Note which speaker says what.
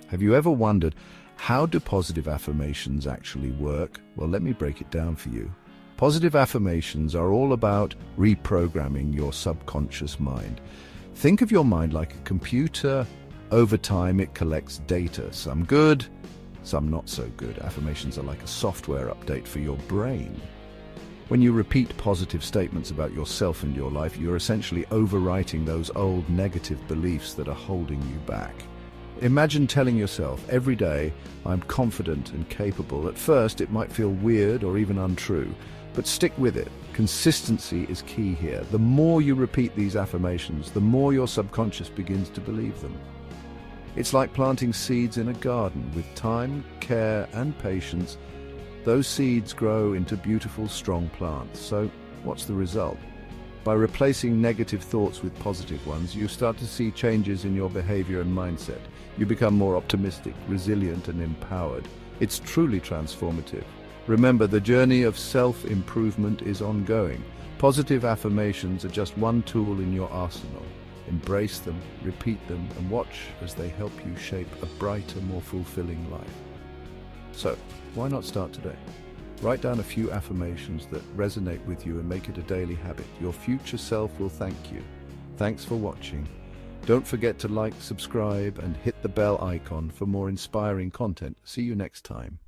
Speaker 1: Have you ever wondered, how do positive affirmations actually work? Well, let me break it down for you. Positive affirmations are all about reprogramming your subconscious mind. Think of your mind like a computer. Over time, it collects data, some good, some not so good. Affirmations are like a software update for your brain. When you repeat positive statements about yourself and your life, you're essentially overwriting those old negative beliefs that are holding you back. Imagine telling yourself every day, "I'm confident and capable." At first, it might feel weird or even untrue, but stick with it. Consistency is key here. The more you repeat these affirmations, the more your subconscious begins to believe them. It's like planting seeds in a garden. With time, care, and patience, those seeds grow into beautiful, strong plants. So, what's the result? By replacing negative thoughts with positive ones, you start to see changes in your behavior and mindset. You become more optimistic, resilient, and empowered. It's truly transformative. Remember, the journey of self-improvement is ongoing. Positive affirmations are just one tool in your arsenal. Embrace them, repeat them, and watch as they help you shape a brighter, more fulfilling life. So, why not start today? Write down a few affirmations that resonate with you and make it a daily habit. Your future self will thank you. Thanks for watching. Don't forget to like, subscribe, and hit the bell icon for more inspiring content. See you next time.